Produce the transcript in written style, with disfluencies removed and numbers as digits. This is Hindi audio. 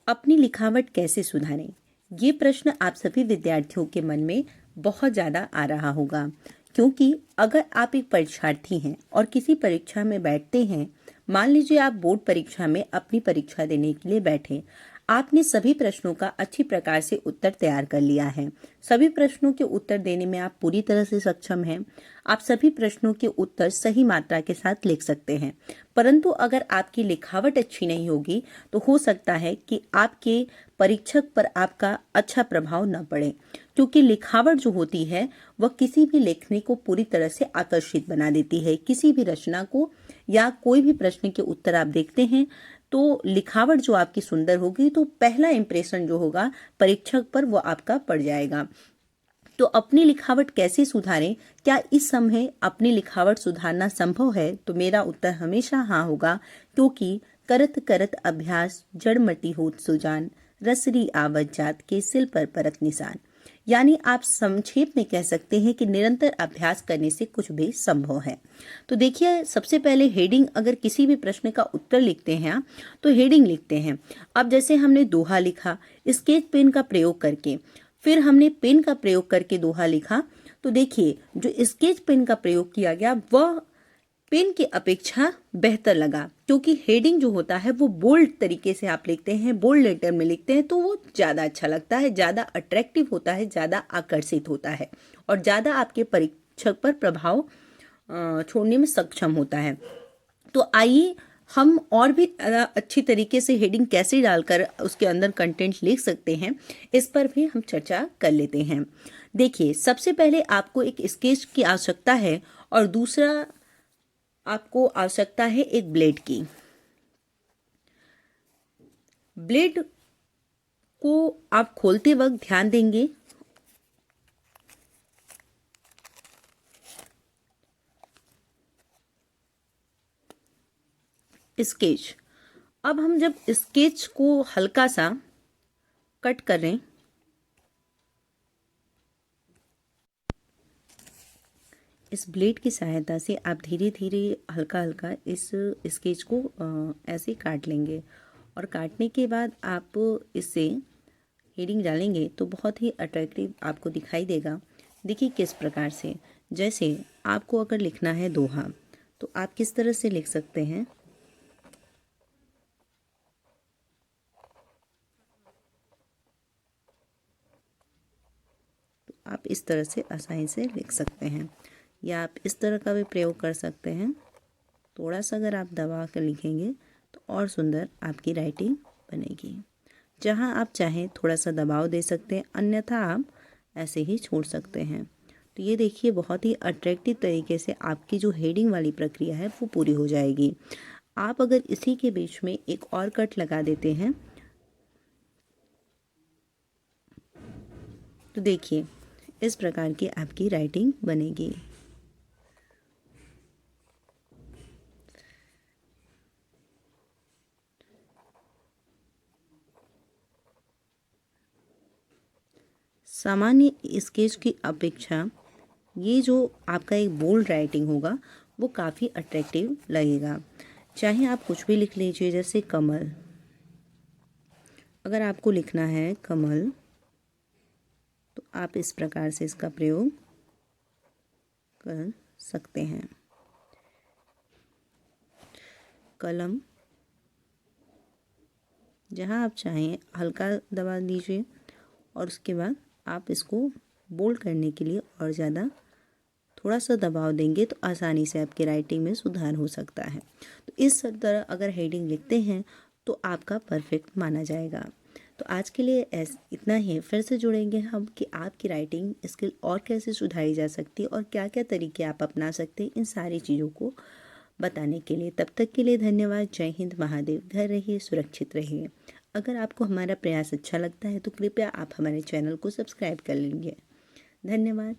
अपनी लिखावट कैसे सुधारें? ये प्रश्न आप सभी विद्यार्थियों के मन में बहुत ज़्यादा आ रहा होगा, क्योंकि अगर आप एक परीक्षार्थी हैं और किसी परीक्षा में बैठते हैं, मान लीजिए आप बोर्ड परीक्षा में अपनी परीक्षा देने के लिए बैठे, आपने सभी प्रश्नों का अच्छी प्रकार से उत्तर तैयार कर लिया है, सभी प्रश्नों के उत्तर देने में आप पूरी तरह से सक्षम हैं, आप सभी प्रश्नों के उत्तर सही मात्रा के साथ लिख सकते हैं, परंतु अगर आपकी लिखावट अच्छी नहीं होगी तो हो सकता है कि आपके परीक्षक पर आपका अच्छा प्रभाव न पड़े, क्योंकि लिखावट जो होती है वह किसी भी लेखनी को पूरी तरह से आकर्षित बना देती है। किसी भी रचना को या कोई भी प्रश्न के उत्तर आप देखते हैं तो लिखावट जो आपकी सुंदर होगी तो पहला इंप्रेशन जो होगा परीक्षक पर वो आपका पड़ जाएगा। तो अपनी लिखावट कैसे सुधारें? क्या इस समय अपनी लिखावट सुधारना संभव है? तो मेरा उत्तर हमेशा हाँ होगा, क्योंकि करत करत अभ्यास जड़मति होत सुजान, रसरी आवत जात के सिल पर परत निशान। यानी आप संक्षेप में कह सकते हैं कि निरंतर अभ्यास करने से कुछ भी संभव है। तो देखिए, सबसे पहले हेडिंग, अगर किसी भी प्रश्न का उत्तर लिखते हैं आप तो हेडिंग लिखते हैं। अब जैसे हमने दोहा लिखा स्केच पेन का प्रयोग करके, फिर हमने पेन का प्रयोग करके दोहा लिखा, तो देखिए जो स्केच पेन का प्रयोग किया गया वह पेन की अपेक्षा बेहतर लगा, क्योंकि हेडिंग जो होता है वो बोल्ड तरीके से आप लिखते हैं, बोल्ड लेटर में लिखते हैं, तो वो ज़्यादा अच्छा लगता है, ज़्यादा अट्रैक्टिव होता है, ज़्यादा आकर्षित होता है और ज़्यादा आपके परीक्षक पर प्रभाव छोड़ने में सक्षम होता है। तो आइए हम और भी अच्छी तरीके से हेडिंग कैसे डालकर उसके अंदर कंटेंट लिख सकते हैं, इस पर भी हम चर्चा कर लेते हैं। देखिए, सबसे पहले आपको एक स्केच की आवश्यकता है और दूसरा आपको आवश्यकता है एक ब्लेड की। ब्लेड को आप खोलते वक्त ध्यान देंगे स्केच। अब हम जब स्केच को हल्का सा कट करें, इस ब्लेड की सहायता से आप धीरे धीरे हल्का हल्का इस स्केच को ऐसे काट लेंगे और काटने के बाद आप इससे हेडिंग डालेंगे तो बहुत ही अट्रैक्टिव आपको दिखाई देगा। देखिए किस प्रकार से, जैसे आपको अगर लिखना है दोहा तो आप किस तरह से लिख सकते हैं, तो आप इस तरह से आसानी से लिख सकते हैं, या आप इस तरह का भी प्रयोग कर सकते हैं। थोड़ा सा अगर आप दबा कर लिखेंगे तो और सुंदर आपकी राइटिंग बनेगी। जहाँ आप चाहें थोड़ा सा दबाव दे सकते हैं, अन्यथा आप ऐसे ही छोड़ सकते हैं। तो ये देखिए बहुत ही अट्रैक्टिव तरीके से आपकी जो हेडिंग वाली प्रक्रिया है वो पूरी हो जाएगी। आप अगर इसी के बीच में एक और कट लगा देते हैं तो देखिए इस प्रकार की आपकी राइटिंग बनेगी। सामान्य स्केच की अपेक्षा ये जो आपका एक बोल्ड राइटिंग होगा वो काफ़ी अट्रैक्टिव लगेगा। चाहे आप कुछ भी लिख लीजिए, जैसे कमल, अगर आपको लिखना है कमल तो आप इस प्रकार से इसका प्रयोग कर सकते हैं। कलम, जहाँ आप चाहें हल्का दबा दीजिए और उसके बाद आप इसको बोल्ड करने के लिए और ज़्यादा थोड़ा सा दबाव देंगे तो आसानी से आपकी राइटिंग में सुधार हो सकता है। तो इस तरह अगर हेडिंग लिखते हैं तो आपका परफेक्ट माना जाएगा। तो आज के लिए इतना ही। फिर से जुड़ेंगे हम कि आपकी राइटिंग स्किल और कैसे सुधारी जा सकती है और क्या क्या तरीके आप अपना सकते हैं इन सारी चीज़ों को बताने के लिए। तब तक के लिए धन्यवाद। जय हिंद, महादेव। घर रहिए, सुरक्षित रहिए। अगर आपको हमारा प्रयास अच्छा लगता है तो कृपया आप हमारे चैनल को सब्सक्राइब कर लीजिए। धन्यवाद।